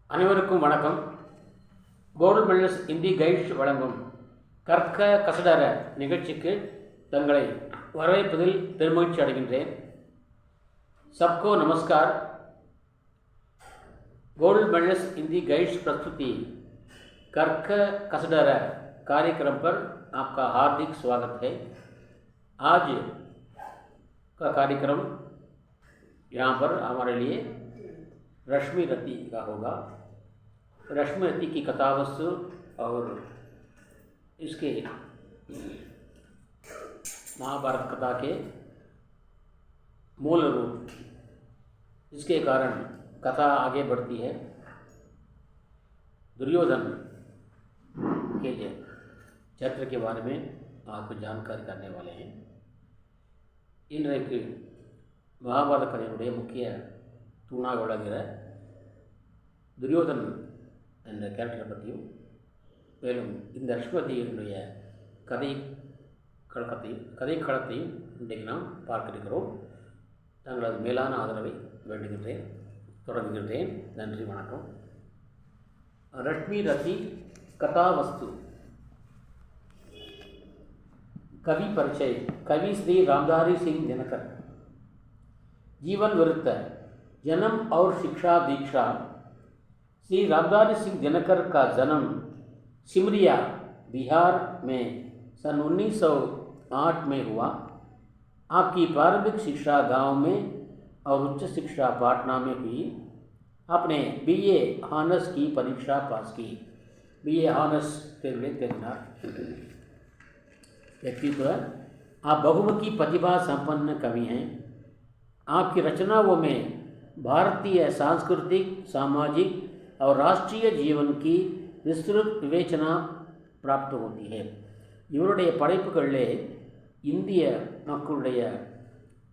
அனைவருக்கும் வணக்கம். Gold medals Hindi guides வழங்கும் கற்க கசடர நிகழ்ச்சிக்கு தங்களை வரவேற்பதில் பெருமகிழ்ச்சி அடைகின்றேன். सबको नमस्कार. गोल्ड मेडल्स हिंदी गाइड्स प्रस्तुति कर्क कसडर कार्यक्रम पर आपका हार्दिक स्वागत है. आज का कार्यक्रम यहाँ पर हमारे लिए रश्मि रति का होगा. रश्मि रति की कथावस्तु और इसके महाभारत कथा के मूल रूप, इसके कारण कथा आगे बढ़ती है. दुर्योधन के चरित्र के बारे में आपको जानकारी करने वाले हैं. இன்றைக்கு மகாபாரத கதையினுடைய முக்கிய தூணாக விளங்குகிற துரியோதன் என்ற கேரக்டரை பற்றியும், மேலும் இந்த அஸ்வதியினுடைய கதைக்களத்தையும் இன்றைக்கு நாம் பார்க்க இருக்கிறோம். தங்களது மேலான ஆதரவை வேண்டுகின்றேன். தொடங்குகின்றேன். நன்றி, வணக்கம். रश्मि रति कथा वस्तु. कवि परिचय. कवि श्री रामधारी सिंह दिनकर. जीवन वृत्त. जन्म और शिक्षा दीक्षा. श्री रामधारी सिंह दिनकर का जन्म सिमरिया, बिहार में सन 1908 में हुआ. आपकी प्रारंभिक शिक्षा गांव में और उच्च शिक्षा पटना में हुई. आपने बीए ऑनर्स की परीक्षा पास की. बीए ऑनर्स व्यक्तित्व. आप बहुमुखी प्रतिभा संपन्न कवि हैं. आपकी रचनाओं में भारतीय सांस्कृतिक, सामाजिक और राष्ट्रीय जीवन की विस्तृत विवेचना प्राप्त होती है. இவருடைய படைப்புகளிலே இந்திய மக்களுடைய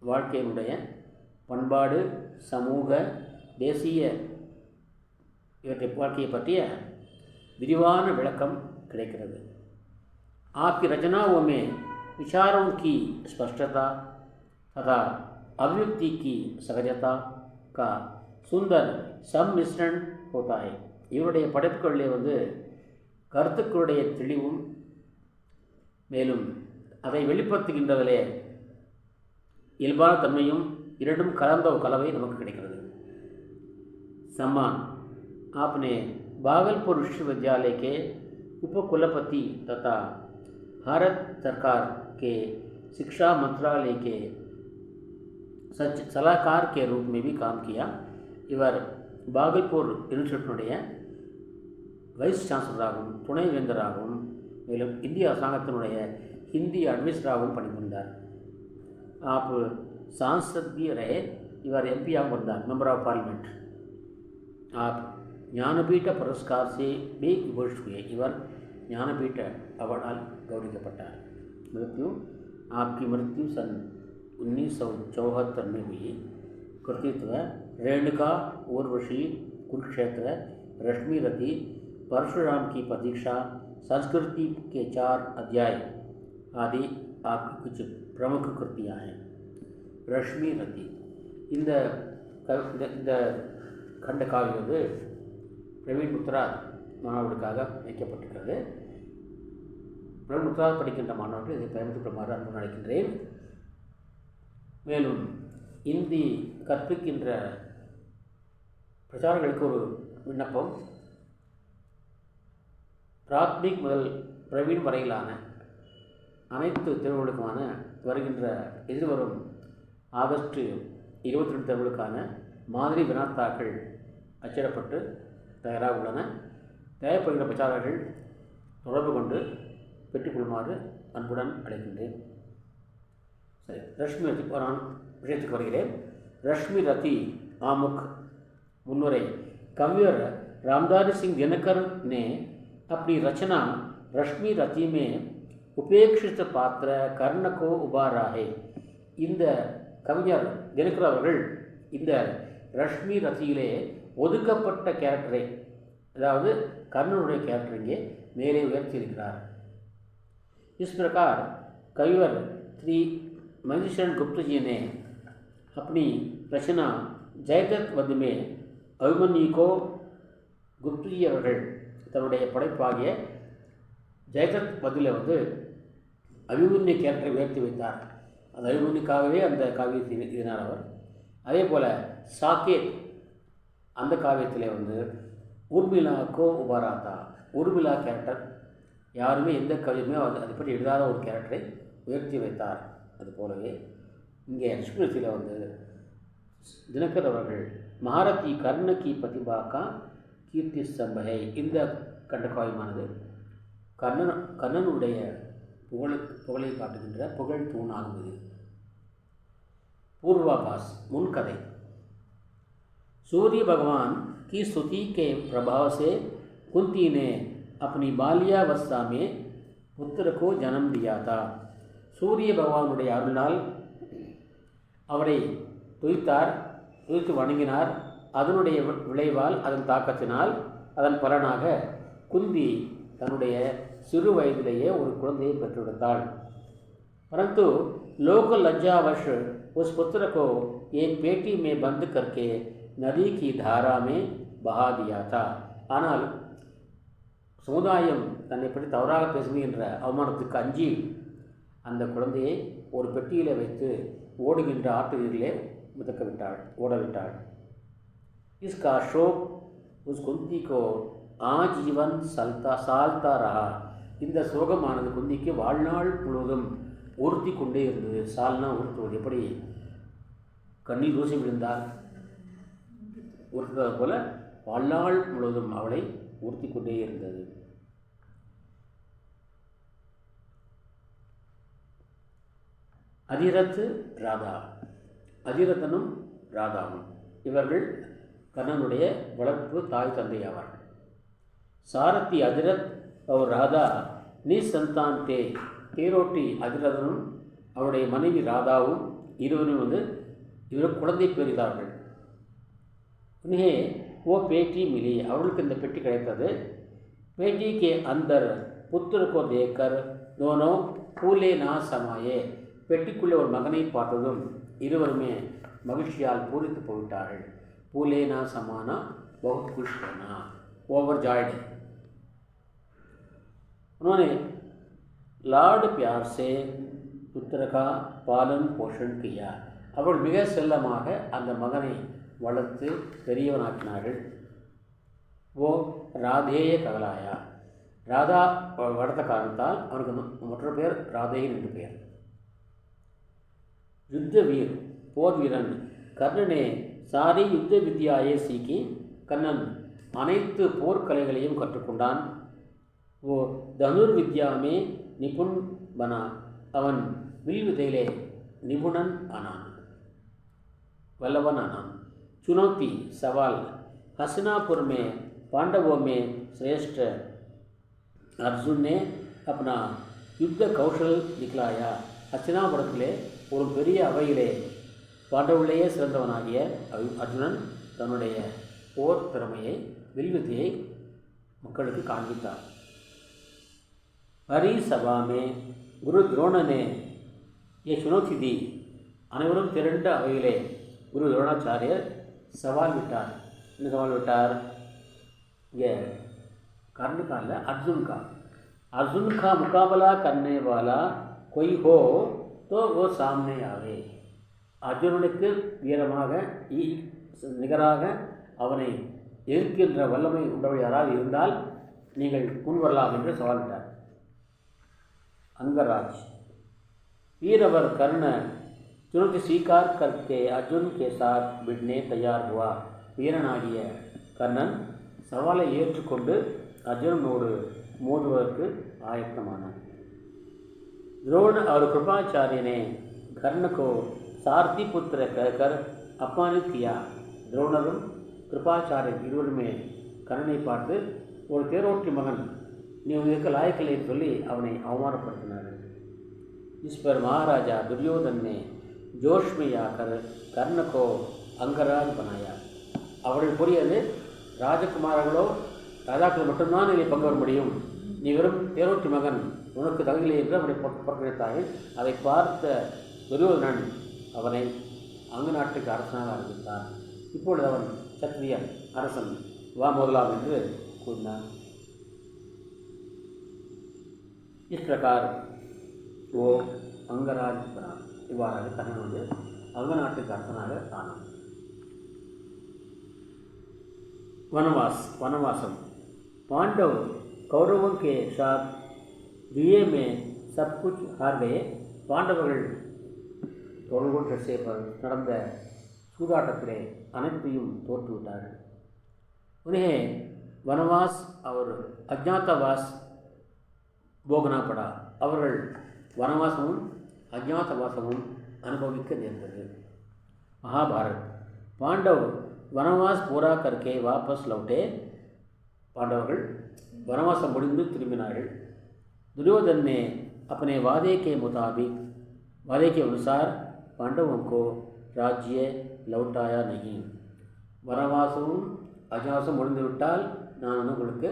வாழ்க்கையினுடைய பண்பாடு, சமூக, தேசிய இவற்றை வாழ்க்கையை பற்றிய विरिवान विளக்கம் கிடைக்கிறது. आपकी रचनाओं में विचारों की स्पष्टता तथा अभिव्यक्ति की सहजता का सुंदर सम्मिश्रण होता है. இவருடைய படைப்புகளிலே கருத்துக்களுடைய தெளிவும் மேலும் அதை வெளிப்படுத்துகின்றதிலே இயல்பான தன்மையும் இரண்டும் கலந்த ஒரு கலவை நமக்கு கிடைக்கிறது. सम्मान. आपने भागलपुर विश्वविद्यालय के उपकुलपति तथा भारत सरकार के शिक्षा मंत्रालय के सलाहकार के रूप में भी काम किया. इवर भागलपुर यूनिवर्सिटी வைஸ் சான்சலராகவும் துணைவேந்தராகவும் மேலும் இந்திய அரசாங்கத்தினுடைய हिंदी அட்மினிஸ்ட்ரேட்டராகவும் பணிபுரிந்தார். आप सांसदीय रहे. इवर MP बंदा मेंबर ऑफ पार्लियामेंट. आप ज्ञानपीठ पुरस्कार से भी विभूषित हुए. इवर ज्ञानपीठ अवार्ड गौरविंचपट्टार. मृत्यु. आपकी मृत्यु सन 1974 में हुई. कृतित्व. रेणुका, उर्वशी, कुरुक्षेत्र, रश्मि रति, परशुराम की प्रतीक्षा, संस्कृति के 4 अध्याय आदि आपकी कुछ प्रमुख कृतियाँ हैं. रश्मि रति இந்த கண்ட காவியம் பிரவீன் முத்துராஜ் மாணவர்களுக்காக வைக்கப்பட்டிருக்கிறது. பிரவீன் முத்துராஜ் படிக்கின்ற மாணவர்கள் இதை பயன்படுத்துமாறு அன்பு அழைக்கின்றேன். மேலும் இந்தி கற்பிக்கின்ற பிரச்சாரங்களுக்கு ஒரு விண்ணப்பம். பிராத்மிக் முதல் பிரவீன் வரையிலான அனைத்து தேர்வுகளுக்கான வருகின்ற எதிர்வரும் ஆகஸ்ட் 22 தேர்வுகளுக்கான மாதிரி வினாத்தாக்கள் அச்சிடப்பட்டு தயாராக உள்ளன. தேவைப்படுகிற பிரச்சாரர்கள் தொடர்பு கொண்டு பெற்றுக்கொள்ளுமாறு அன்புடன் அழைக்கின்றேன். சரி, रश्मि रति நான் விஷயத்துக்கு வருகிறேன். रश्मि रति आमुख. मुन्नुरे. कवियर रामधारी सिंह दिनकर ने अपनी रचना रश्मि रति में उपेक्षित पात्र कर्ण को उबारा है. இந்த கவிஞர் தினகர் அவர்கள் இந்த ரஷ்மி ரத்தியிலே ஒதுக்கப்பட்ட கேரக்டரை, அதாவது கர்ணனுடைய கேரக்டர் இங்கே மேலே உயர்த்தியிருக்கிறார். इस प्रकार कविवर श्री मधुसूदन गुप्त जी ने अपनी रचना जयद्रथ वध में अभिमन्यु को குப்துஜி அவர்கள் தன்னுடைய படைப்பாகிய ஜெயதத் பதில அபிமன்யு கேரக்டரை உயர்த்தி வைத்தார். அந்த அபிமன்யுக்காகவே அந்த காவியத்தை எழுதினார் அவர். அதே போல் சாக்கேத் அந்த காவியத்தில் ஊர்மிளா கோ உபராதா, ஊர்மிளா கேரக்டர் யாருமே எந்த கவியுமே அதை பற்றி எழுதாத ஒரு கேரக்டரை உயர்த்தி வைத்தார். அதுபோலவே இங்கே லட்சுமியில் தினகர் அவர்கள் மகாரதி கர்ணகி பிரதிபாக்கா கீர்த்தி சம்பகை இந்த கண்டகாவியமானது கண்ணனுடைய புகழை காட்டுகின்ற புகழ் தூணாகும். இது पूर्वाभास मुनकथे। सूर्य भगवान की स्तुति के प्रभाव से कुंती ने अपनी बाल्यावस्था में पुत्र को जन्म दिया था. सूर्य भगवान अरुणाल அவரை துதித்து வணங்கினார். அதனுடைய விளைவால் அதன் தாக்கத்தினால் அதன் பலனாக குந்தி தன்னுடைய சிறு வயதிலேயே ஒரு குழந்தையை பெற்றெடுத்தாள். परंतु लोक लज्जावश उस पुत्र को एक पेटी में बंद करके नदी की धारा में बहा दिया था. ஆனால் சமுதாயம் தன்னை பற்றி தவறாக பேசுகின்ற அவமானத்துக்கு அஞ்சி அந்த குழந்தையை ஒரு பெட்டியில் வைத்து ஓடுகின்ற ஆற்றிலே ஓடவிட்டாள். इसका शोक उस कुंती को आजीवन सालता रहा. இந்த சோகமானது குந்திக்கு வாழ்நாள் முழுவதும் உறுத்தி கொண்டே இருந்தது. சால்னா உறுத்துவது, எப்படி கண்ணில் தூசி விழுந்தால் உறுத்துவது போல வாழ்நாள் முழுவதும் அவளை உறுத்தி கொண்டே இருந்தது. அதிரத் ராதா, அதிரதனும் ராதாவும் இவர்கள் கண்ணனுடைய வளர்ப்பு தாய் தந்தை ஆவார்கள். சாரதி அதிரத் और राधा निसंतान थे. தேரோட்டி அதிரதனும் அவருடைய மனைவி ராதாவும் இருவரும் இவர் குழந்தை பெறுகிறார்கள். उन्हें वो पेटी मिली, அவர்களுக்கு இந்த பெட்டி கிடைத்தது. पेटी के अंदर पुत्र को देखकर दोनों फूले ना समाये. பெட்டிக்குள்ளே ஒரு மகனை பார்த்ததும் இருவருமே மகிழ்ச்சியால் பூரித்து போய்விட்டார்கள். फूले ना समाना बहुत खुश होना, ओवर जॉयड. उन्होंने लाड प्यार से पुत्र का पालन पोषण किया. அவர்கள் மிக செல்லமாக அந்த மகனை வளர்த்து பெரியவனாக்கினார்கள். ஓ ராதேய ககலாயா, ராதா வளர்த்த காரணத்தால் அவனுக்கு மற்றொரு பெயர் ராதேயன் என்று பெயர். யுத்த வீர், போர் வீரன். கர்ணனே சாரி யுத்த வித்யாயை சீக்கி, கண்ணன் அனைத்து போர்க்கலைகளையும் கற்றுக்கொண்டான். वो धनुर्विद्या में निपुण बना, அவன் வில் வித்தையிலே நிபுணன் ஆனான், वल्लभन आनान. चुनौती सवाल. हसनापुर में पांडवों में श्रेष्ठ अर्जुन ने अपना युद्ध कौशल दिखलाया. हस्तिनापुरத்திலே ஒரு பெரிய அவையிலே பாண்டவர்களையே சிறந்தவனாகிய அர்ஜுனன் தன்னுடைய போர் திறமையை வில்வித்தையை மக்களுக்கு காண்பித்தார். हरी सभा में गुरु द्रोण ने ये चुनौती दी. அனைவரும் திரண்ட அவையிலே குரு द्रोणाचार्य सवाल विटार. என்ன सवाल विटार? ये कर्ण का है, अर्जुन का मुकाबला करने वाला कोई हो तो वो सामने आवे. அர்ஜுனனுக்கு வீரமாக நிகராக அவனை எதிர்க்கின்ற வல்லமை உண்டவர் யாராவது இருந்தால் நீங்கள் முன்வரலாம் என்று சவால் விட்டார். अंगराज. वीरवर कर्ण चुनौती स्वीकार करके अर्जुन के साथ भिड़ने तैयार हुआ. வீரனாகிய கர்ணன் சவாலை ஏற்றுக்கொண்டு அர்ஜுனனோடு மோதுவதற்கு ஆயத்தமானான். द्रोण और कृपाचार्य ने कर्ण को सारथी पुत्र कहकर अपमानित किया. द्रोणரும் கிருபாச்சாரியன் இருவருமே கர்ணனை பார்த்து ஒரு தேரோட்டி மகன், நீ உனக்கு லாயக்கில்லை சொல்லி அவனை அவமானப்படுத்தினார்கள். इस पर महाराजा दुर्योधन ने जोश में आकर कर्ण को अंगराज बनाया. அவர்கள் கூறியது, ராஜகுமாரர்களோ ராஜாக்கள் மட்டும்தான் இதை பங்கு வர முடியும், நீ வெறும் தேரோட்டி மகன், உனக்கு தகுதியில்லை என்று அவனை புறக்கணித்தார்கள். அதை பார்த்த துரியோதனன் அவனை அங்கு நாட்டுக்கு அரசனாக அறிவித்தார். இப்பொழுது அவன் சத்திரியன் அரசன். வா முதலாம் என்று கூறினார். इस प्रकार वो अंगराज बना. इवाराग कर्ण अंगनाट्य कर्तनाग आना. वनवासम. पांडव कौरवों के साथ जुए में सब कुछ हार गए. पांडवர்கள் கௌரவர்கள் நடந்த சூதாட்டத்திலே அனைத்தையும் தோற்றுவிட்டார்கள். उन्हें वनवास और अज्ञातवास भोगना पड़ा. அவர்கள் வனவாசமும் அஜ்ஞாதவாசமும் அனுபவிக்க நேர்ந்தது. महाभारत. पांडव वनवास पूरा करके वापस लौटे. पांडवர்கள் वनवासம் முடிந்து திரும்பினார்கள். दुर्योधन ने अपने वादे के अनुसार पांडवों को राज्य लौटाया नहीं. वनवासமும் அஜ்ஞாதவாசம் முடிந்துவிட்டால் நான் உங்களுக்கு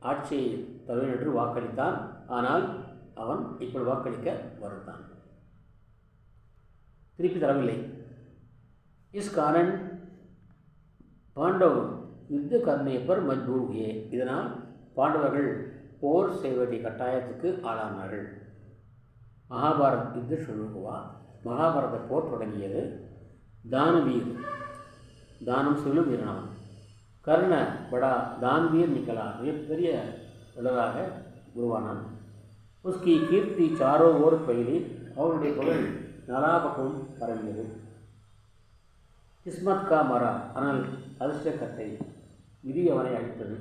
ஆட்சியை தருவேன் என்று வாக்களித்தான். ஆனால் அவன் இப்படி வாக்களிக்க மறுத்தான், திருப்பி தரவில்லை. इस कारण पांडव युद्ध करने पर मजबूर हुए. இதனால் பாண்டவர்கள் போர் செய்ய வேண்டிய கட்டாயத்துக்கு ஆளானார்கள். மகாபாரத் யுத்த शुरू हुआ. மகாபாரத போர் தொடங்கியது. தானவீர் தானம் சொல்லும் வீரனான். கர்ண बड़ा दानवीर निकला. மிகப்பெரிய வல்லராக உருவானான். उसकी कीर्ति चारों ओर फैली. அவருடைய புகழ் நாலா பக்கம் பரவியது. किस्मत का मरा. ஆனால் அதிர்ஷ்டக்கட்டை விதி அவனை அளித்தது.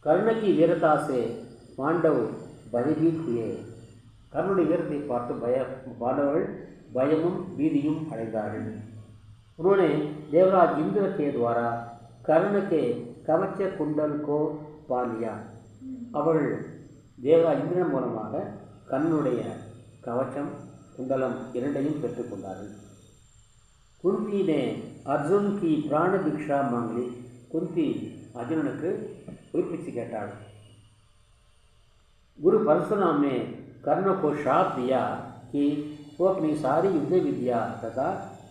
कर्ण की वीरता से पांडव भयभीत हुए. கர்ணனுடைய வீரத்தை பார்த்து பாண்டவர்கள் பயமும் பீதியும் அடைந்தார்கள். उन्होंने देवराज इंद्र के द्वारा कर्ण के कवच कुंडल को पा लिया. அவர்கள் தேவராஜ் இந்திரன் மூலமாக கர்ணனுடைய கவச்சம் குண்டலம் இரண்டையும் பெற்றுக்கொண்டார்கள். कुंती ने अर्जुन की प्राण भिक्षा मांग ली. कुंती अर्जुनனுக்கு உயிர்ப்பிச்சு கேட்டாள். गुरु परशुराम ने कर्ण को श्राप दिया कि वो अपनी सारी युद्ध विद्या तथा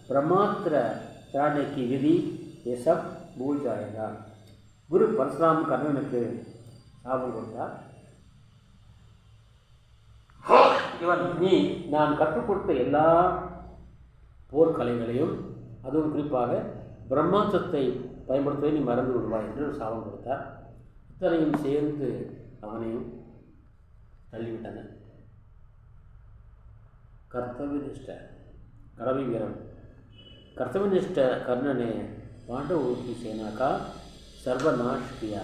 ब्रह्मास्त्र चढ़ाने की विधि ये सब भूल जाएगा. गुरु परशुराम கர்ணனுக்கு சாபம் கொடுத்தார். இவன் நீ நான் கற்றுக் கொடுத்த எல்லா போர்க்கலைகளையும் அதுவும் குறிப்பாக பிரம்மாஸ்திரத்தை பயன்படுத்துவதை நீ மறந்து விடுவாய் என்று ஒரு சாபம் கொடுத்தார். இத்தனையும் சேர்ந்து அவனையும் தள்ளிவிட்டன. कर्तव्यनिष्ठ कड़वी वीरन. कर्तव्यनिष्ठ कर्ण ने पांडवों की सेना का सर्वनाश किया.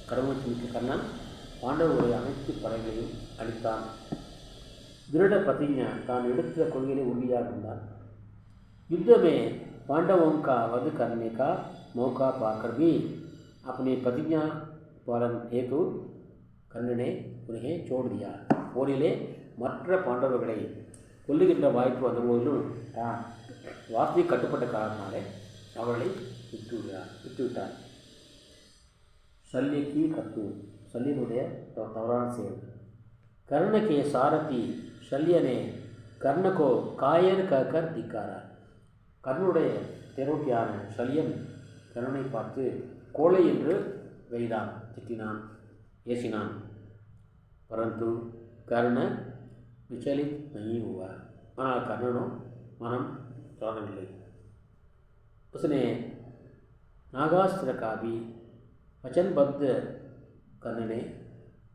कर्मनिष्ठ कर्ण பாண்டவருடைய அனைத்து படைகளையும் அளித்தான். திருட प्रतिज्ञा தான் எடுத்த கொள்கையிலே உறுதியாக இருந்தான். युद्ध में पांडवों का वध करने का मौका पाकर भी अपनी प्रतिज्ञा पालन हेतु कर्ण ने उन्हें छोड़ दिया. போரிலே மற்ற பாண்டவர்களை கொல்லுகின்ற வாய்ப்பு வந்தபோதிலும் வார்த்தை கட்டுப்பட்ட காரணத்தினாலே அவர்களை விட்டுவிட்டார். சல்யக்கி கத்து சல்யனுடைய தவறான செயல். कर्ण के सारथी शल्य ने कर्ण को कायर कहकर धिक्कारा. கர்ணனுடைய தேரோட்டியான சல்யன் கர்ணனை பார்த்து கோழை என்று வைதான், திட்டினான், ஏசினான். परंतु कर्ण विचलित नहीं हुआ. ஆனால் கர்ணனோ மனம் தளரவில்லை. उसने नागास्त्र का भी वचनबद्ध कर्ण ने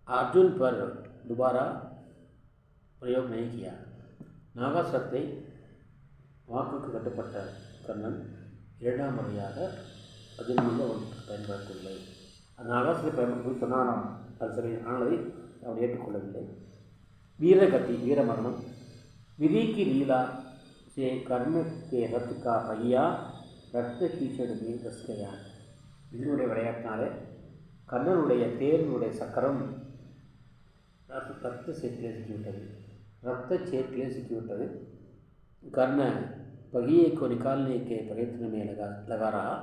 अर्जुन पर दोबारा प्रयोग नहीं किया. नागास्त्रத்தை வாக்குக்கு கட்டுப்பட்ட கர்ணன் இரண்டாம் முறையாக அர்ஜுன் மீது அவன் பயன்படுத்தவில்லை. அந்த நாகாஸ்திரத்தை பயன்படுத்தி சொன்னான். அது சரி, ஆனதை அவன் ஏற்றுக்கொள்ளவில்லை. वीरगति वीर मरणम. विधि की लीला से कर्ण के रथ का पहिया रक्त कीचड़ में धस गया. இதனுடைய விளையாட்டினாலே கர்ணனுடைய தேர்னுடைய சக்கரம் ரத்த சேற்றிலே சிக்கிவிட்டது. रक्त சேற்றிலே சிக்கிவிட்டது. कर्ण पहिए को निकालने के प्रयत्न में लगा रहा.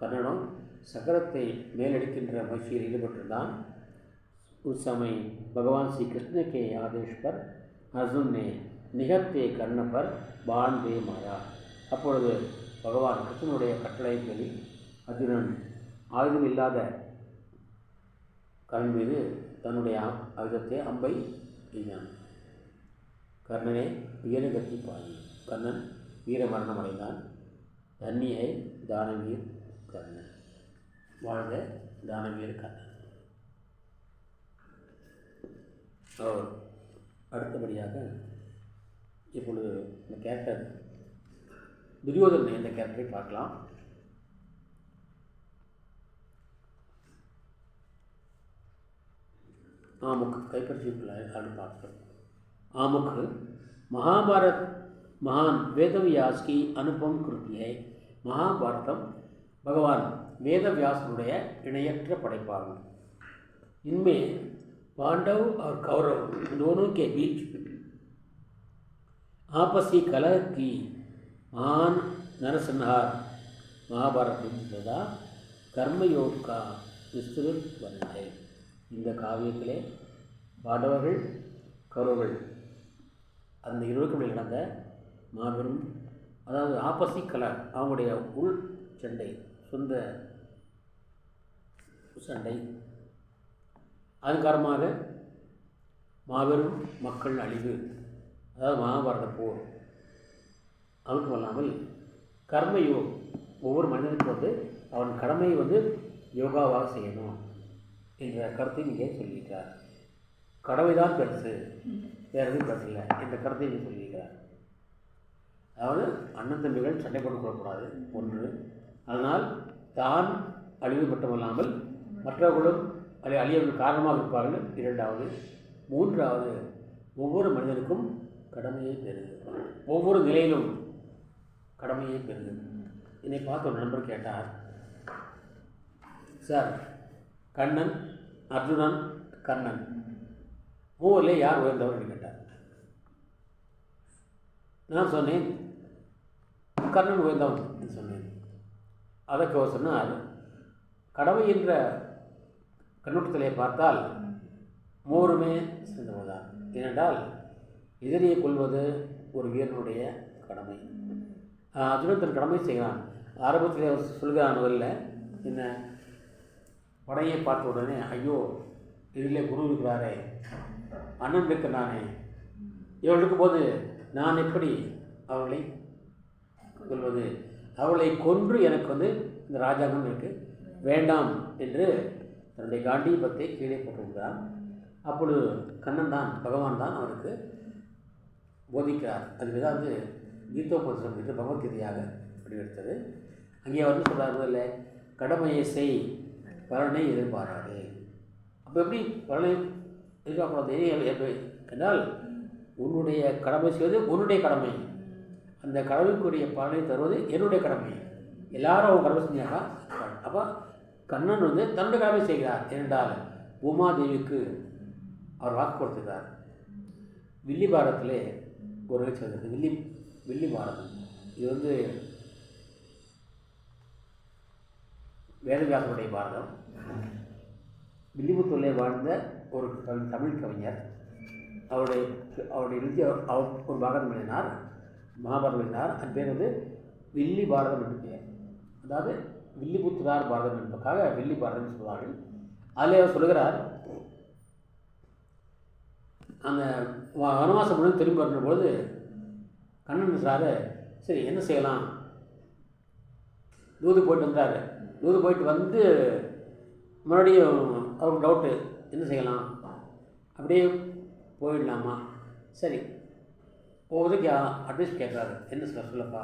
கர்ணனும் சக்கரத்தை மேலெடுக்கின்ற முயற்சியில் ஈடுபட்டிருந்தான். उस समय भगवान श्री कृष्ण के आदेश पर अर्जुन ने निहत्ते कर्ण पर बाण दे मारा. அப்பொழுது பகவான் கிருஷ்ணனுடைய கட்டளைப்படி அர்ஜுனன் ஆயுதம் இல்லாத கர்ணன் மீது தன்னுடைய ஆயுதத்தை அம்பை எய்தான். கர்ணனே வீரகத்தி பாய். கர்ணன் வீர மரணம் அடைந்தான். தன்னியை தானவீர் கர்ணன். வாழ்க தானவீர் கர்ணன். அவர் அடுத்தபடியாக இப்பொழுது இந்த கேரக்டர் துரியோதனன் என்ற கேரக்டரை பார்க்கலாம். आमुख कैपरजी पात्र। आमुख महाभारत महान वेदव्यास की अनुपम कृति है। महाभारतम भगवान वेदव्यासनुடைய இணையற்ற படைப்பாகும்। इनमें पांडव और कौरव दोनों के बीच आपसी कलह की महान नरसंहार महाभारत तथा कर्मयोग का विस्तृत वर्णन है। இந்த காவியத்திலே பாண்டவர்கள் கௌரவர்கள் அந்த இருவருக்கும் நடந்த மாபெரும், அதாவது ஆப்பசி கலர், அவங்களுடைய உள் சண்டை, சொந்த சண்டை, அதன் காரணமாக மாபெரும் மக்கள் அழிவு, அதாவது மகாபாரத போர். அதுக்கும் அல்லாமல் கர்மயோகம், ஒவ்வொரு மனிதனுக்கும் வந்து அவன் கடமையை வந்து யோகாவாக செய்யணும் என்ற கருத்தை இங்கே சொல்லியிருக்கிறார். கடமைதான் பெருசு, வேறு எதுவும் பெருசு இல்லை என்ற கருத்தை இங்கே சொல்லியிருக்கிறார். அதாவது அண்ணன் தம்பிகள் சண்டை போட்டு கொள்ளக்கூடாது ஒன்று, அதனால் தான் அழிவு மட்டுமல்லாமல் மற்றவர்களும் அழியவர்கள் காரணமாக இருப்பார்கள் இரண்டாவது. மூன்றாவது, ஒவ்வொரு மனிதனுக்கும் கடமையை பெறுது, ஒவ்வொரு நிலையிலும் கடமையை பெறுது. என்னை பார்த்து ஒரு நண்பர் கேட்டார், சார் கண்ணன், அர்ஜுனன், கர்ணன் மூவரில் யார் உயர்ந்தவர் என்று கேட்டார். நான் சொன்னேன் கர்ணன் உயர்ந்தவன் என்று சொன்னேன். அதற்கு அவர் சொன்னார், கடமை என்ற கண்ணோட்டத்திலே பார்த்தால் மூவருமே சிறந்தவர்தான். ஏனென்றால் எதிரியை கொள்வது ஒரு வீரனுடைய கடமை. அர்ஜுனன் தன் கடமை செய்கிறான். ஆரம்பத்தில் அவர் சொல்கிறான், முதல்ல என்ன படையை பார்த்த உடனே ஐயோ இதிலே குரு இருக்கிறாரே, அண்ணன் இருக்கிறானே, இவள் இருக்கும்போது நான் எப்படி அவளை கொள்வது, அவளை கொன்று எனக்கு வந்து இந்த ராஜாங்கம் எனக்கு வேண்டாம் என்று தன்னுடைய காண்டீபத்தை கீழே போட்டிருக்கிறான். அப்பொழுது கண்ணன் தான், பகவான் தான் அவருக்கு போதிக்கிறார். அதுக்கு தான் வந்து கீதோபதேசம் என்று பகவத்கீதையாக வடிவெடுத்தது. அங்கே வந்து சொல்கிறார், முதல்ல கடமையை செய், பலனை எதிர்பாராது. அப்போ எப்படி பலனை எதிர்பார்க்கக்கூடாது என்றால், உன்னுடைய கடமை செய்வது உன்னுடைய கடமை, அந்த கடமைக்குரிய பலனை தருவது என்னுடைய கடமை. எல்லாரும் அவங்க கடமை செஞ்சாங்க. அப்போ கண்ணன் வந்து தன்னுடைய கடமை செய்கிறார். ஏனென்றால் உமாதேவிக்கு அவர் வாக்கு கொடுத்துக்கிறார். வில்லி பாரதத்திலே ஒரு நிகழ்ச்சி வருகிறது, வில்லி பாரதம். இது வந்து வேதவியாசனுடைய பாரதம். வில்லிபுத்தூரிலே வாழ்ந்த ஒரு தமிழ் கவிஞர், அவருடைய எழுதி அவர் ஒரு பாரதம் எழுதினார், மகாபாரதம் எழுதினார். அந்த பேர் வந்து வில்லி பாரதம் என்று பெயர். அதாவது வில்லிபுத்தூரார் பாரதம் என்பதற்காக வில்லி பாரதம் சொல்வார்கள். அதில் அவர் சொல்கிறார், அந்த வனவாசம் முழுவதும் திரும்பி வரும்பொழுது கண்ணன் சார், சரி என்ன செய்யலாம், தூது போயிட்டு வந்தார். தூது போயிட்டு வந்து மறுபடியும் அவருக்கு டவுட்டு, என்ன செய்யலாம், அப்படியே போயிடலாமா, சரி ஒவ்வொருத்தருக்கு அட்வைஸ் கேட்குறாரு, என்ன சொல்லப்பா,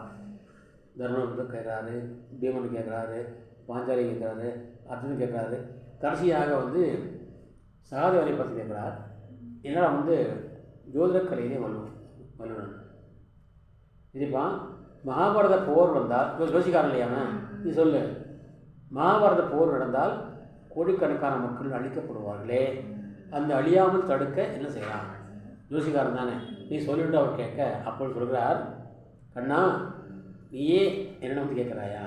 தர்மன் வந்து கேட்குறாரு, பீமன் கேட்குறாரு, பாஞ்சாலி கேட்குறாரு, அர்ஜுனன் கேட்குறாரு, கடைசியாக வந்து சகாதேவரை பற்றி கேட்குறார். என்னால் வந்து ஜோதிடக்கலையிலே வல்லுவன் இதுப்பா, மகாபாரத போர் வந்தால் யோசிக்காரன் இல்லையாம நீ சொல்லு, மகாபாரத போர் நடந்தால் கோடிக்கணக்கான மக்கள் அழிக்கப்படுவார்களே, அந்த அழியாமல் தடுக்க என்ன செய்யலாம், யோசிக்காரன் தானே, நீ சொல்லிட்டு அவர் கேட்க. அப்போது சொல்கிறார், கண்ணா நீயே என்னிடம் வந்து கேட்குறாயா,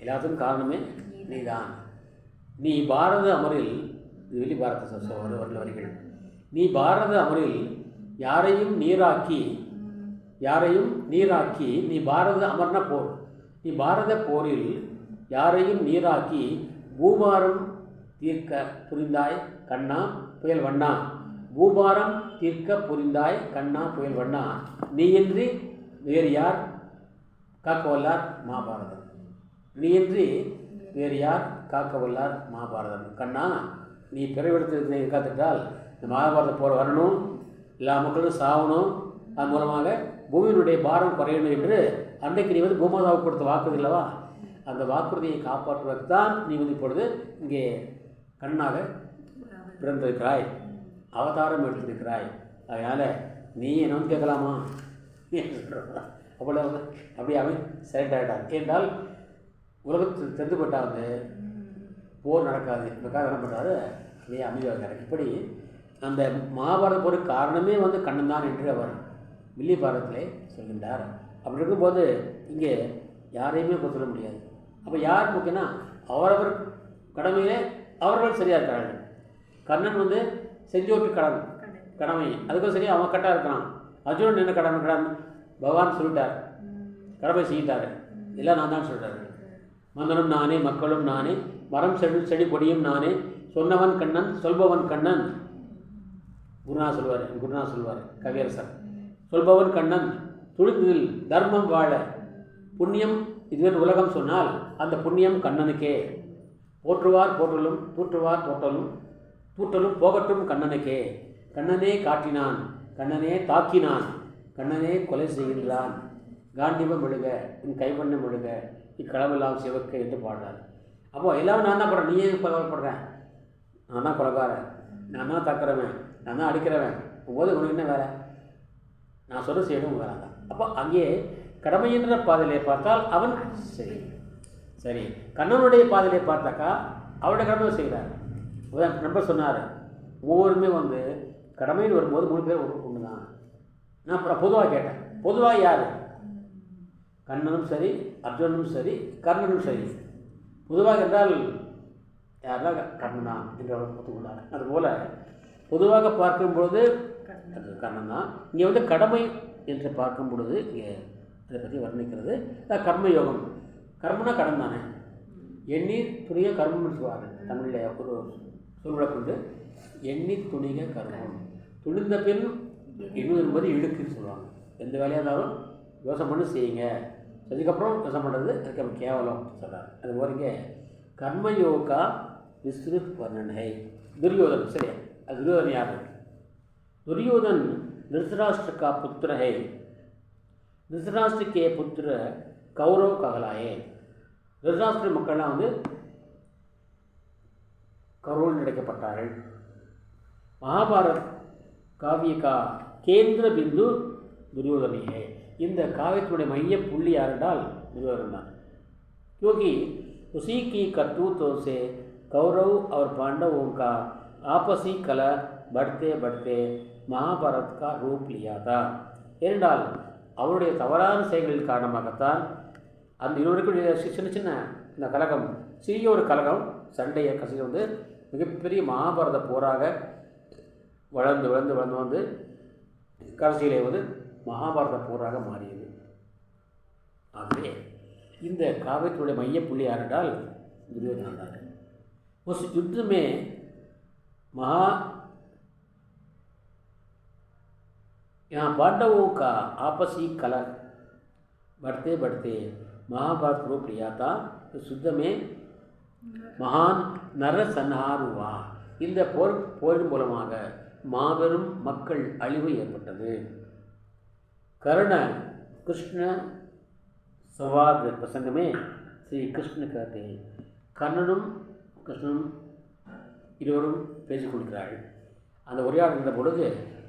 எல்லாத்துக்கும் காரணமே நீ தான். நீ பாரத அமரில், இது வெளி பாரத வரிகள், நீ பாரத அமரில் யாரையும் நீராக்கி நீ பாரத அமர்ன போர், நீ பாரத போரில் யாரையும் நீராக்கி பூபாரம் தீர்க்க புரிந்தாய் கண்ணா புயல் வண்ணா. பூபாரம் தீர்க்க புரிந்தாய் கண்ணா புயல் வண்ணா. நீயின்றி வேறு யார் காக்க வல்லார் மகாபாரதம். நீயின்றி வேறு யார் காக்க வல்லார் மகாபாரதம். கண்ணா, நீ பிறவெடுத்து காத்துட்டால் இந்த மகாபாரத போர் வரணும், எல்லா மக்களும் சாகணும், அது மூலமாக பூமியினுடைய பாரம் குறையணும் என்று அன்றைக்கு நீ பூமாதாவுக்கு கொடுத்த வாக்குறுதி இல்லவா, அந்த வாக்குறுதியை காப்பாற்றுவதற்கு தான் நீ இப்பொழுது இங்கே கண்ணாக பிறந்திருக்கிறாய், அவதாரம் எடுத்திருக்கிறாய். அதனால் நீ என்ன வந்து கேட்கலாமா அவ்வளோ அப்படியே அவன் செலக்ட் ஆகிட்டான். ஏன்றால் உலகத்தில் தெரிந்துபட்டால் போர் நடக்காது. இதுக்காக என்ன பண்ணுறாரு, அப்படியே அமைதியாக. இப்படி அந்த மகாபாரத போருக்கு காரணமே கண்ணன் தான் என்று அவர் வில்லி பாரதத்திலே சொல்கின்றார். அப்படி இருக்கும்போது இங்கே யாரையுமே சொல்ல முடியாது. அப்போ யார் முக்கியம்னா அவரவர் கடமையிலே அவர்கள் சரியாக இருக்கிறார்கள். கண்ணன் செஞ்சோட்டு கடமை அதுக்கும் சரி அவன் கரெக்டாக இருக்கான். அர்ஜுனன் என்ன கடமை பகவான் சொல்லிட்டார், கடமை செய்யிட்டார், எல்லாம் நான் தான் சொல்கிறாரு. மன்னனும் நானே மக்களும் நானே மரம் செடி கொடியும் நானே சொன்னவன் கண்ணன் சொல்பவன் கண்ணன். குருநாத் சொல்வார் கவியரசர். சொல்பவன் கண்ணன் துணிந்தில் தர்மம் வாழ புண்ணியம் இதுவே உலகம் சொன்னால் அந்த புண்ணியம் கண்ணனுக்கே. போற்றுவார் போற்றலும் தூற்றுவார் தூற்றலும் போகட்டும் கண்ணனுக்கே. கண்ணனே காட்டினான், கண்ணனே தாக்கினான், கண்ணனே கொலை செய்கின்றான். காண்டிபம் விழுக என் கைவண்ணம் விழுக இக்களவெல்லாம் சிவக்க என்று பாடுறார். அப்போது எல்லாமே நான் தான் போடுறேன், நீயே கவலைப்படுறேன், நான் தான் கொலைக்காரன், நான் தான் தாக்குறவன், நான் தான் அடிக்கிறவன் போது உனக்கு என்ன வேலை, நான் சொல்ல செய்யணும் வேலை தான். அப்போ அங்கே கடமையின்ற பாதையிலே பார்த்தால் அவன் சரி கண்ணனுடைய பாதையிலே பார்த்தாக்கா அவருடைய கடமை செய்கிறார். நண்பர் சொன்னார், ஒவ்வொருமே கடமைன்னு வரும்போது 3 பேர் ஒன்று தான். நான் அப்புறம் பொதுவாக கேட்டேன், பொதுவாக யார்? கண்ணனும் சரி, அர்ஜுனனும் சரி, கர்ணனும் சரி. பொதுவாக என்றால் யாரெல்லாம் கர்ணன் தான் என்று அவர் ஒத்துக்கொண்டார். அதுபோல் பொதுவாக பார்க்கும்பொழுது அது கர்ணன் தான். இங்கே கடமை என்று பார்க்கும் பொழுது இங்கே அதை பற்றி வர்ணிக்கிறது. கர்மயோகம். கர்மனா கடன் தானே, எண்ணி துணிய கர்மம்னு சொல்லுவார்கள் தமிழில். ஒரு சொல்விட கொண்டு எண்ணி துணிக கர்மம், துணிந்த பின் இன்னும் என்பது இழுக்குன்னு சொல்லுவாங்க. எந்த வேலையாக இருந்தாலும் யோசனை பண்ணி செய்யுங்க, அதுக்கப்புறம் யோசனை பண்ணுறது அதுக்கு கேவலம் சொல்கிறார். அது போலங்க கர்மயோகா விஸ்ருத் வர்ணனை. துரியோதன் சரி, அது துரியோதன் யார்? துரியோதன் धृतराष्ट्र का पुत्र है. धृतराष्ट्र के पुत्र कौरव कहलाए. धृतराष्ट्र மக்கள்லாம் கௌரவர்கள் நினைக்கப்பட்டார்கள். மகாபாரத் காவிய கா கேந்திர பிந்து दुर्योधन है. இந்த காவியத்துடைய மைய புள்ளி யார் என்றால் துரியோதனன் தான். क्योंकि उसी की करतूतों से कौरव और पांडवों का आपसी कलह बढ़ते बढ़ते மகாபாரத் கா ரூப் லியாதா. ஏனென்றால் அவருடைய தவறான செயல்களின் காரணமாகத்தான் அந்த இருவருக்கும் சின்ன சின்ன இந்த கலகம், சிறிய ஒரு கலகம் சண்டையை கசிந்து மிகப்பெரிய மகாபாரத போராக வளர்ந்து வளர்ந்து வளர்ந்து கடைசியிலே மகாபாரத போராக மாறியது. ஆகவே இந்த காவியத்துடைய மையப்புள்ளி யார் என்றால் துரியோதனன் தான். उस युद्ध में यहाँ पांडवों का आपसी कलह बढ़ते बढ़ते महाभारत रूप लिया था. इस युद्ध में महान नरसंहार हुआ. இந்த போரின் மூலமாக மாபெரும் மக்கள் அழிவு ஏற்பட்டது. कर्ण कृष्ण संवाद प्रसंग में श्री कृष्ण कहते हैं, கண்ணனும் கிருஷ்ணனும் இருவரும் பேசிக்கொள்கிறார்கள். அந்த உரையாடுகின்ற பொழுது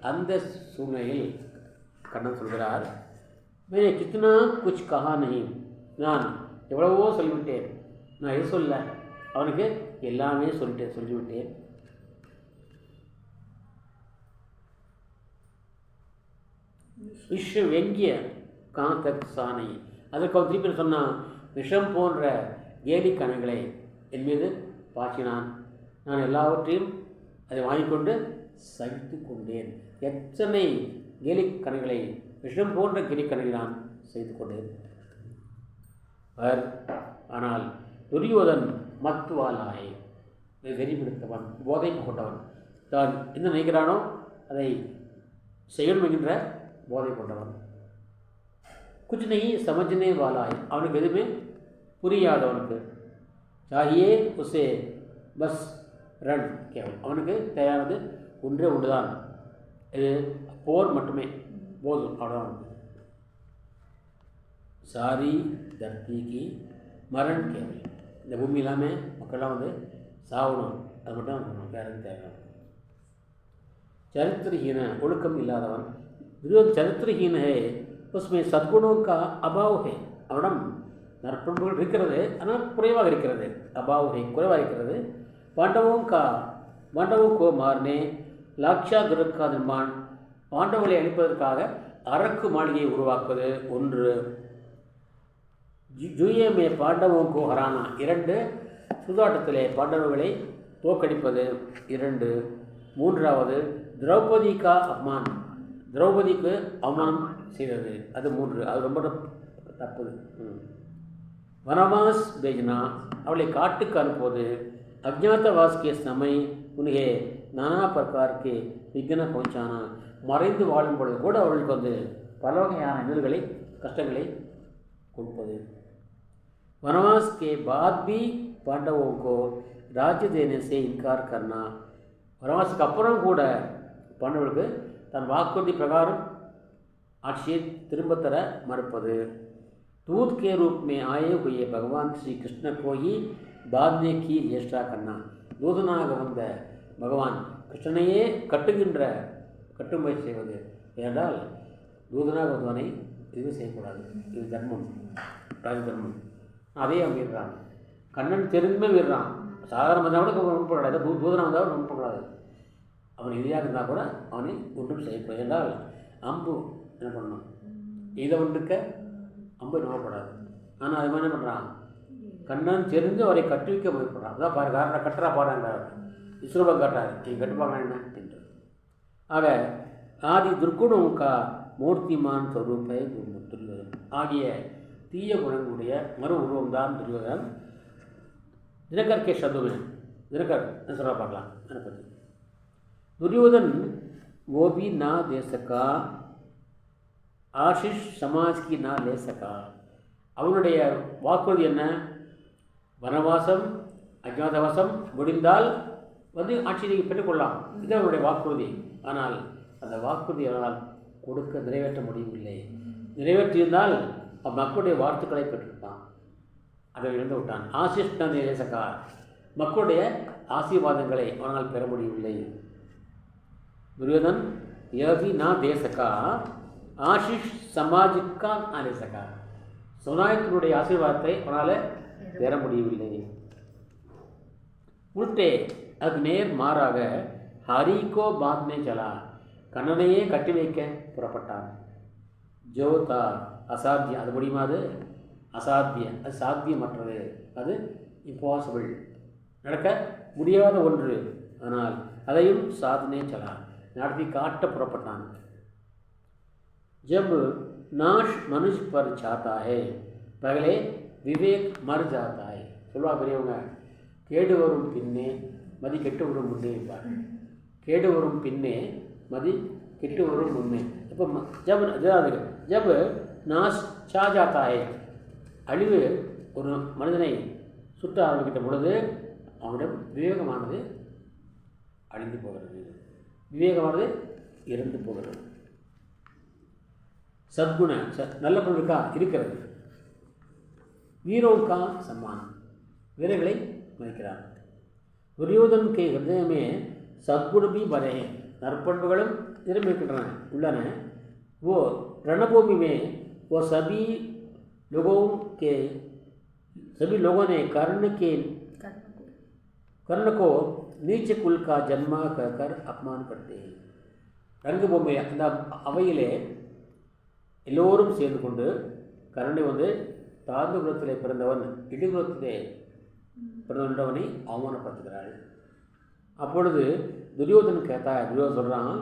அந்த சூழ்நிலையில் கண்ணன் சொல்கிறார், மேலே கித்தனா குச் கஹா நஹி, நான் எவ்வளவோ சொல்லிவிட்டேன், நான் எது சொல்ல, அவனுக்கு எல்லாமே சொல்லிவிட்டேன். விஷ வெங்கிய காந்தக் சானை, அதற்கு அவன் திருப்பி சொன்னான், விஷம் போன்ற கேலி கணைகளை என் மீது பாய்ச்சினான், நான் எல்லாவற்றையும் அதை வாங்கிக்கொண்டு சகித்து கொண்டேன். எத்தனை கேலிக்கணைகளை, விஷம் போன்ற கேலிக்கணைகளை நான் செய்து கொண்டேன். ஆனால் துரியோதன் மத்துவாலாய், வெறி பிடித்தவன், போதை கொண்டவன், தான் என்ன நினைக்கிறானோ அதை செய்யணும் என்கின்ற போதை கொண்டவன். குछ नहीं समझने वाला है, அவனுக்கு எதுவுமே புரியாதவனுக்கு. சாகியே உசே பஸ் ரன் கேவல், அவனுக்கு தேவையானது ஒன்றே ஒன்றுதான், இது போர் மட்டுமே போதும், அவ்வளோதான் அவனுக்கு. சாரி தர்த்திக்கு மரண் கேவல், இந்த பூமி இல்லாமல் மக்கள்லாம் வந்து சாகணும், அது மட்டும் அவனுக்கு வேறு தேவையான. चरित्रहीन ஒழுக்கம் இல்லாதவன். விரோத சரித்திரஹீன है, उसमें सद्गुणों का अभाव है, அவனிடம் நற்பண்புகள் இருக்கிறது ஆனால் குறைவாக இருக்கிறது. அபாவ் है, குறைவாக இருக்கிறது. பாண்டவோं को मारने लाक्षा दुर्ग का निर्माण, பாண்டவர்களை அழிப்பதற்காக அரக்கு மாளிகையை உருவாக்குவது ஒன்று. ஜூயே மே பாண்டவோं को हराना, 2 சூதாட்டத்திலே பாண்டவர்களை தோற்கடிப்பது 2. 3வது திரௌபதி கா அப்மான், திரௌபதிக்கு அவமானம் செய்தது, அது 3. அது ரொம்ப தப்பு. வனவாஸ் பேஜனா, அவளை காட்டுக்கு அனுப்புவது. அஜ்ஞாதவாஸ் கே சமய் உனகே நானா பிரகார்க்கு விக்ன பਹੁंचाना, மறைந்து வாழும் பொழுது கூட அவளுக்கு வந்து பல வகையான இன்னல்களை கஷ்டங்களை கொடுப்பது. वनवास के बाद भी पांडवों को राज्य देने से इनकार करना, वनवासुக்கு அப்புறம் கூட பாண்டவர்களுக்கு தன் வாக்குறுதி பிரகாரம் ஆட்சியை திரும்ப தர மறுப்பது. दूत के रूप में आए हुए भगवान श्री कृष्ण को ही बाद में की ज्येष्ठा करना, தூதனாக வந்த பகவான் கிருஷ்ணனையே கட்டுமுறை செய்வது. ஏனென்றால் தூதனாக வந்தவனை இது செய்யக்கூடாது, இது தர்மம், ராஜ தர்மம். அதே அவன் வீடுறான், கண்ணன் தெரிந்துமே வீடுறான். சாதாரண வந்தால் கூட நுட்பக்கூடாது, தூதனாக வந்தால் நுட்பக்கூடாது. அவன் எதிராக இருந்தால் கூட அவனை ஒன்றும் செய்யக்கூடாது. என்றால் அம்பு என்ன பண்ணணும், இதை ஒன்றுக்க அம்பு நோக்கப்படாது. ஆனால் அது மாதிரி என்ன பண்ணுறான், கண்ணன் தெரிந்து அவரை கட்டுவிக்க முயற்சிப்படுறான். அதான் பாரு, காரணம் கட்டுறா பாருங்கிறார், விஸ்வரூபம் காட்டுறாரு, நீ கட்டுப்பாங்க என்ன என்று. ஆக ஆதி துர்குணம் கா மூர்த்திமான் ஸ்வரூபை துரியோதன் ஆகிய தீய குணங்களுடைய மறு உருவம்தான் துரியோதன். தினகர் கே शब्दों தினகர் சொல்ல பார்க்கலாம் அதை பற்றி. दुर्योधन वो भी ना दे सका, आशीष समाज की ना ले सका. அவனுடைய வாக்குறுதி என்ன, வனவாசம் அஜ்ஞாதவாசம் முடிந்தால் வந்து ஆட்சியை பெற்றுக்கொள்ளலாம், இது அவனுடைய வாக்குறுதி. ஆனால் அந்த வாக்குறுதி அவனால் கொடுக்க நிறைவேற்ற முடியவில்லை. நிறைவேற்றியிருந்தால் மக்களுடைய வாழ்த்துக்களை பெற்றிருப்பான், அதை இழந்து விட்டான். ஆசிஷ் ந दे सका, மக்களுடைய ஆசீர்வாதங்களை அவனால் பெற முடியவில்லை. दुर्योधन यह भी ना दे सका, आशीष समाज का ना ले सका, சமுதாயத்தினுடைய ஆசீர்வாதத்தை அவனால் பெற முடியவில்லை. உள்டே அது நேர் மாறாக ஹரிகோ பாத்மே சலா, கண்ணனையே கட்டி வைக்க புறப்பட்டான். ஜோதா அசாத்தியம், அது முடியுமா, அது அசாத்தியம், அது சாத்தியமற்றது, அது இம்பாசிபிள், நடக்க முடியாத ஒன்று. ஆனால் அதையும் சாதனை சலா, நடத்தி காட்ட புறப்பட்டான். जब नाश मनुष्य पर जाता है पहले विवेक मर जाता है. சொல்வா பெரியவங்க, கேடு வரும் பின்னே மதி கெட்டு வரும் முன்னே இருப்பார். கேடு வரும் பின்னே மதி கெட்டு வரும் முன்னே. இப்போ ஜப் நாஷ் சா ஜாத்தா है, அழிவு ஒரு மனிதனை சுட்ட ஆரம்பிக்கிட்ட பொழுது அவனிடம் விவேகமானது அழிந்து போகிறது, விவேகமானது இறந்து போகிறது. சத்குண நல்ல பொருளுக்கா இருக்கிறது. வீரோக்கா சம்மானம், வீரர்களை மதிக்கிறார். துரியோதன் கே ஹிருதயமே சத்குண भी भरे हैं, நற்பண்புகளும் நிரம்பியிருக்கின்றன உள்ளன. वो रणभूमि में वो सभी लोगों ने कर्ण को नीच कुल का जन्मा कहकर अपमान करते हैं. ரங்கபூமி அந்த அவையிலே எல்லோரும் சேர்ந்து கொண்டு கர்ணனை வந்து தாழ்ந்த குலத்திலே பிறந்தவன், இடிகுலத்திலே பிறந்தவனை அவமானப்படுத்துகிறாள். அப்பொழுது துரியோதன் கேட்டா, துரியோதன் சொல்கிறான்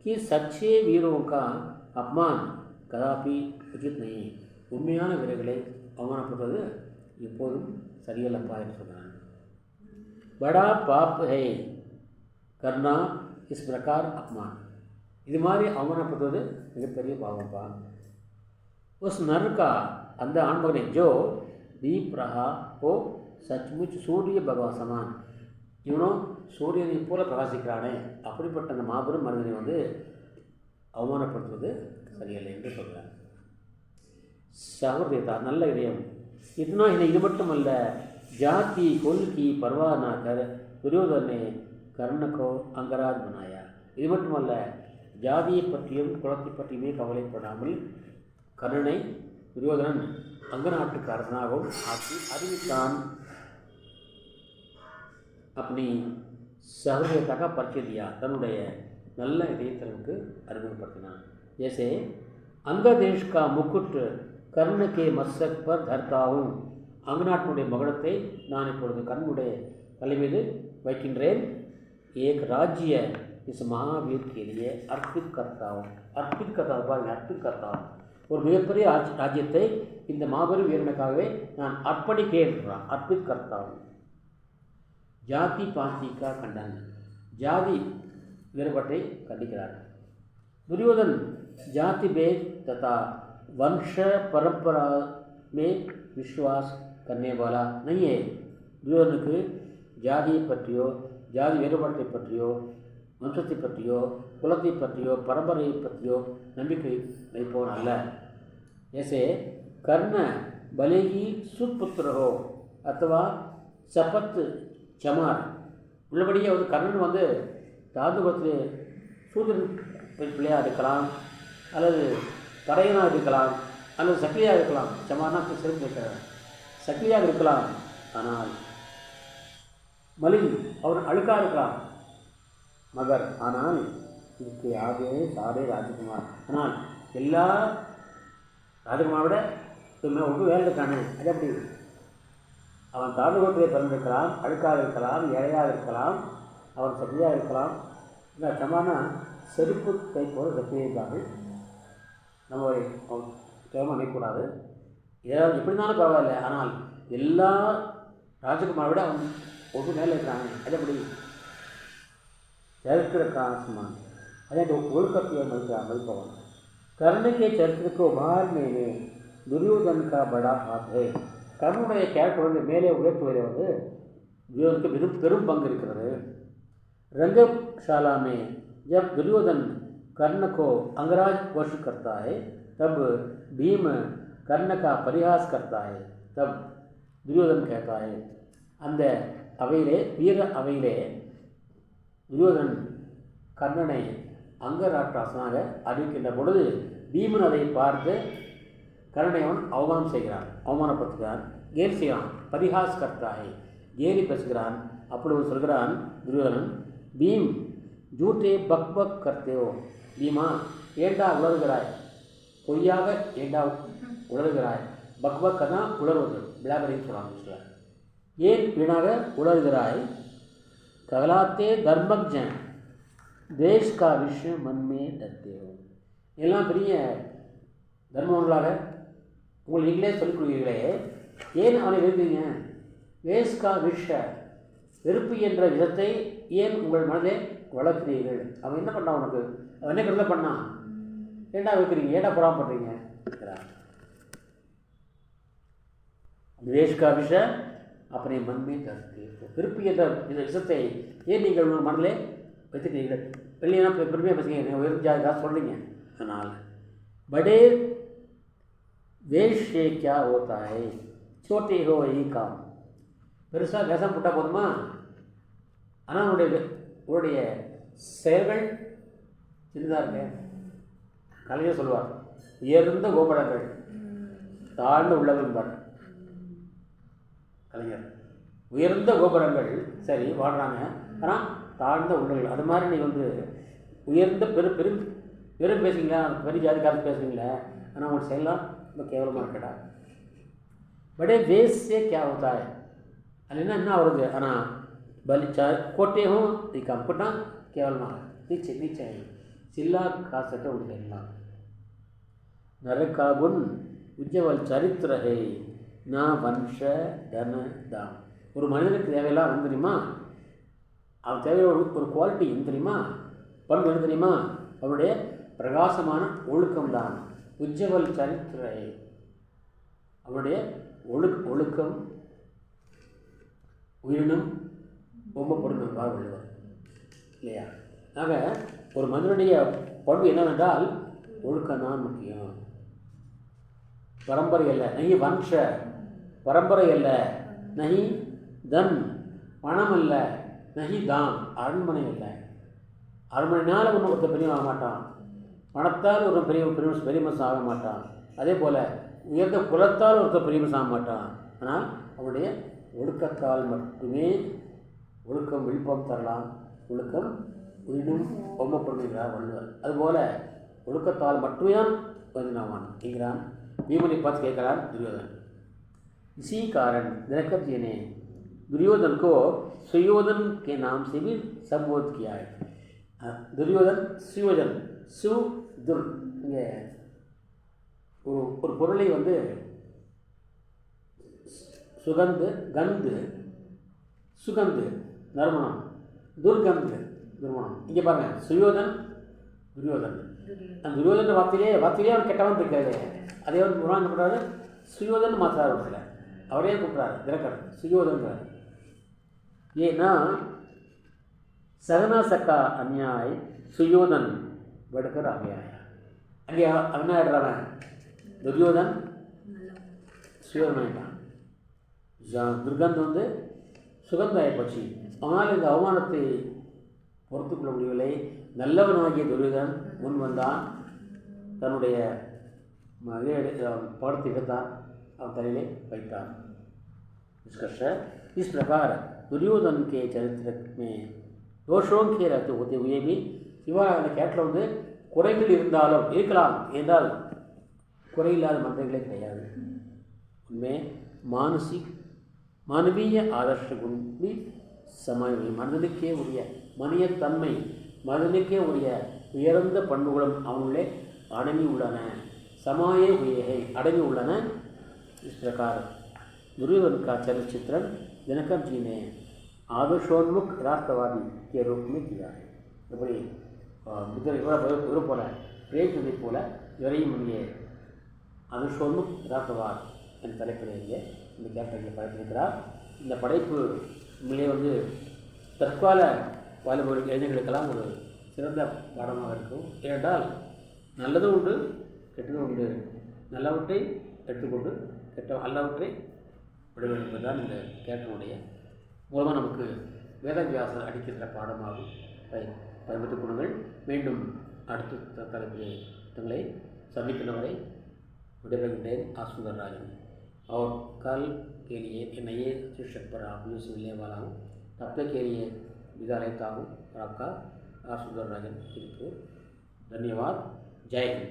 कि सच्चे वीरों का अपमान कदापि उचित नहीं, உண்மையான வீரர்களை அவமானப்படுவது எப்போதும் சரியல்லப்பா என்று சொன்னான். படா பாப் ஹே கர்ணா இஸ் பிரகார் அப்மான், இது மாதிரி அவமானப்படுத்துவது மிகப்பெரிய பாவம்ப்பா. உஸ் நர்கா, அந்த ஆண்மகனை ஜோ தீப் ரஹா ஓ சச்முச் சூரிய பகவான் சமான், இவனும் சூரியனை போல பிரகாசிக்கிறானே, அப்படிப்பட்ட அந்த மாபெரும் மனிதனை வந்து அவமானப்படுத்துவது சரியல்லை என்று சொல்கிறார். சௌர்யதா, நல்ல இதயம். இத்தனா இது மட்டுமல்ல, ஜாதி கொல் கி பர்வானா கர் துரியோதனே கர்ணகோ அங்கராஜ் பனாயா, இது மட்டுமல்ல, ஜாதியை பற்றியும் குலத்தை பற்றியுமே கவலைப்படாமல் கர்ணனை துரியோதனன் அங்கநாட்டுக்கு அரசனாகவும் ஆக்கி அறிவித்தான். அப்படி சௌரியத்தாக பரிச்சதியா, தன்னுடைய நல்ல இதயத்திற்கு அறிமுகப்படுத்தினான். ஜैसे அங்கதேஷ் கா முக்குட் கர்ண கே மஸ்தக் பர் தர்த்தாவும், அங்கநாட்டினுடைய மகுடத்தை நான் இப்பொழுது கர்ணனுடைய தலை மீது வைக்கின்றேன். ஏக் ராஜ்ய இஸ் மகாவீர் கே லியே அர்ப்பித் கர்த்தாவும், அர்ப்பித் கர்த்தா பாருங்க, அர்ப்பித் கர்த்தாவும், ஒரு மிகப்பெரிய ராஜ்யத்தை இந்த மாபெரும் வீரனுக்காகவே நான் அர்ப்பணிக்கேன் என்றான். அர்ப்பித் கர்த்தாவும். ஜாதி பாந்தி கா கண்டன், ஜாதி வேறுபாட்டை கண்டிக்கிறார். துரியோதன் जाति भेद तथा वंश परंपरा में विश्वास करने वाला नहीं है. துரியோதனுக்கு ஜாதியை பற்றியோ ஜாதி வேறுபாட்டை பற்றியோ வம்சத்தை பற்றியோ குலத்தை பற்றியோ பரம்பரையை பற்றியோ நம்பிக்கை வைப்பவன் அல்ல. ऐसे कर्ण भले ही सुपुत्र हो अथवा சபத் சமார், உள்ளபடியே வந்து கர்ணன் வந்து தாதுபத்தில் சூதன் பிள்ளையாக இருக்கலாம், அல்லது பறையனாக இருக்கலாம், அல்லது சக்தியாக இருக்கலாம். சமானா சிறப்பு இருக்கிறார், சக்தியாக இருக்கலாம். ஆனால் மலின், அவர் அழுக்காக இருக்கலாம். மகர், ஆனால் இதுக்கு ஆகவே சாரே ராஜகுமார், ஆனால் எல்லா ராஜகுமாரை விட ஒன்று வேலை இருக்கானே, அது அப்படி அவன் தாழ்வுகத்திலே பிறந்திருக்கலாம், அழுக்காக இருக்கலாம், ஏழையாக இருக்கலாம், அவன் சக்தியாக இருக்கலாம். இந்த சமான செருப்பு கை போல சக்தியை இருக்கார்கள். நம்ம தேவை நினைக்கக்கூடாது. ஏதாவது எப்படி இருந்தாலும் பரவாயில்லை, ஆனால் எல்லா ராஜகுமாரை விட அவன் ஒரு மேலே இருக்கிறாங்க. அது எப்படி चरित्र का आसमान, अरे तो उल्कतियों मल्पवन कर्ण के चरित्र को उभारने में दुर्योधन का बड़ा हाथ है. கர்ணனுடைய கேரக்டர் வந்து மேலே உயர்த்துவதில் வந்து துரியோதனுக்கு பெரும் பங்கு இருக்கிறது. रंगशाला में जब दुर्योधन कर्ण को अंगराज वश करता है, तब भीम कर्ण का परिहास करता है. तब दुर्योधन कहता है, அந்த அவையிலே வீர அவையிலே துரியோதனன் கர்ணனை அங்கராட்டாசனாக அறிவிக்கின்ற பொழுது பீமன் அதை பார்த்து கர்ணனை அவன் அவமானம் செய்கிறான், அவமானப்படுத்துகிறான், கேலி செய்கிறான். பரிஹாஸ் கர்த்தாய், கேலி பேசுகிறான். அப்பொழுது சொல்கிறான் துரியோதனன், பீம் ஜூட்டே பக் பக் கர்த்தேவோ, பீமா ஏண்டா உளறுகிறாய், பொய்யாக ஏண்டா உளறுகிறாய். பக் பக்கனா உளறுவது, பிளாபரின்னு சொல்கிறாங்க. ஏன் வீணாக உளறுகிறாய். कहलाते धर्मज्ञ देश का विषय मन में डरते हो. எல்லாம் பெரிய தர்மங்களாக உங்கள் நீங்களே சொல்லிக் கொள்கிறீர்களே, ஏன் அவனை வெறுப்பீங்க. வேஸ்கா விஷ, வெறுப்பு என்ற விதத்தை ஏன் உங்கள் மனதை வளர்க்கிறீர்கள். அவன் என்ன பண்ணான் உனக்கு, அவன் என்ன கருத பண்ணான், ஏண்டா வைக்கிறீங்க, ஏண்டா புறாமப்படுறீங்க. द्वेष का विषय अपने मन में करते हो. விருப்பு என்ற இந்த விஷயத்தை ஏன் நீங்கள் உங்கள் மனதில் வைத்துக்கிறீர்கள். வெளியே பெருமையாக பேசுகிறீங்க, உயர்ந்து ஜாதிக்காக சொல்கிறீங்க. ஆனால் बड़े वेश से क्या होता है, छोटे हो यही काम. பெருசாக வேஷம் போட்டால் போதுமா, ஆனால் உங்களுடைய செயல்கள் சின்னதாக இருக்க. கலைஞர் சொல்லுவார், உயர்ந்த கோபுரங்கள் தாழ்ந்த உள்ளவர்கள். கலைஞர், உயர்ந்த கோபுரங்கள் சரி வாழ்கிறாங்க, ஆனால் தாழ்ந்த உள்ளங்கள். அது மாதிரி நீ வந்து உயர்ந்த பெரும் பேசுங்களா, பெரிய ஜாதிக்காரத்து பேசுவீங்களே, ஆனால் உங்கள் செயலாம் ரொம்ப கேவலமாக இருக்கடா. படே தேசே கே ஹோத்தா ஹை, அது என்ன வருது. ஆனால் பலி கோட்டையும் கம் கொட்டா கேவலமாக நீச்சே நீச்சே சில்லா காசட்ட உள்ள नर का गुण उज्जवल चरित्र है, ந வம்ச தன தாம். ஒரு மனிதனுக்கு தேவையெல்லாம் வந்து தெரியுமா, அவன் தேவையான ஒரு குவாலிட்டி என்ன தெரியுமா, பண்பு என்ன தெரியுமா, அவருடைய பிரகாசமான ஒழுக்கம்தான். உஜ்ஜவல் சரித்திரை, அவருடைய ஒழுக்கம் உயிரினும் ரொம்ப பொருட்கள் வள்ளுவர் இல்லையா. ஆக ஒரு மனிதனுடைய பண்பு என்னவென்றால் ஒழுக்கம்தான் முக்கியம். பரம்பரை அல்ல, நகி வம்ச, பரம்பரை அல்ல, நகி தன், பணம் அல்ல, நகி தாம், அரண்மனை அல்ல. அரண்மனைனால் ஒருத்தர் பெரிய ஆக மாட்டான், பணத்தால் ஒரு பெரிய மனுஷன் ஆக மாட்டான். அதே போல் உயர்ந்த குலத்தால் ஒருத்தர் பெரிய மனுஷன் ஆக மாட்டான். ஆனால் அவனுடைய ஒழுக்கத்தால் மட்டுமே. ஒழுக்கம் விழுப்பம் தரலாம், ஒழுக்கம் உயிரினும் பொம்மைப்படுகிறார் வள்ளுவர். அதுபோல் ஒழுக்கத்தால் மட்டுமே தான் பதினாவான் என்கிறான். भीमने पद कहकर दुर्योधन। इसी कारण दिनकर जी ने दुर्योधन को सुयोधन के नाम से भी संबोधित किया है। दुर्योधन सुयोधन सु दुर இங்கே ஒரு பொருளை வந்து சுகந்து கந்து சுகந்து நறுமணம், துர்கந்து துர்மணம். இங்கே பாருங்க, சுயோதன் துரியோதன். அந்த துரியோதன் வார்த்தையிலே அவன் கெட்டவன் இருக்காது. அதே வந்து குரான் கூப்பிட்றாரு, சுயோதன் மாத்திராரு வரல, அவரே கூப்பிட்றாரு தினகர் சுயோதன்றார். ஏன்னா சகனா சக்கா அந்நியாய் சுயோதன் வடுக்கர் அவ்யாய். அங்கே அவன் ஆயிடுறான், துரியோதன் சுயோதன் ஆகிட்டான். துர்கந்தம் வந்து சுகந்தாய போச்சு. ஆனால் இந்த அவமானத்தை பொறுத்து கொள்ள முடியவில்லை. நல்லவனாகிய துரியோதன் முன் வந்தான், தன்னுடைய पढ़ते எடுத்தான், அவன் தலையிலே வைத்தான். इस प्रकार दुर्योधन के चरित्र में दोषों के रहते होते हुए भी இவா அந்த கேட்டில் வந்து குறைகள் இருந்தாலும் இருக்கலாம் என்றால் குறையில்லாத மந்திரங்களே கிடையாது. உண்மை மானவீய ஆதர்ஷ குணி சமய மனிதனுக்கே உரிய மனிதத்தன்மை, மனிதனுக்கே உரிய உயர்ந்த பண்புகளும் அவங்களே அடங்கி உள்ளன, समाये हुए है अड़ंगे उड़ना। इस प्रकार दुर्योधन का चलचित्रण दिनकर जी ने आदर्शोन्मुख राष्ट्रवादी के रूप में किया है. இப்படி புத்தர் போல பிரேக்கினை போல இவரையும் இங்கே ஆதர்ஷோன்முக் ராஷ்டிரவாத் என்ற தலைப்பிலேயே இந்த கேரக்டரை படைத்திருக்கிறார். இந்த படைப்பு உண்மையிலே வந்து தற்கால வாலிபர்கள் இளைஞர்களுக்கெல்லாம் ஒரு சிறந்த பாடமாக இருக்கும். ஏனென்றால் நல்லதும் உண்டு, கெட்டதும் உண்டு. நல்லவற்றை எடுத்துக்கொண்டு அல்லவற்றை விட வேண்டும் என்பதுதான் இந்த கேரக்டருடைய மூலமாக நமக்கு வேதவியாசர் அடிக்கின்ற பாடமாகும். பயன்படுத்திக் கொள்ளுங்கள். மீண்டும் அடுத்த தலைப்பிலே தங்களை சந்திக்கின்றவரை विடைபெறுகின்றேன். आसुंदर राजन और कल के लिए नए शीर्षक पर आप लोगों से मिलने वाला हूँ. तब तक के लिए विदा लेता हूँ. आपका आसुंदर राजन, धन्यवाद. जय हिंद.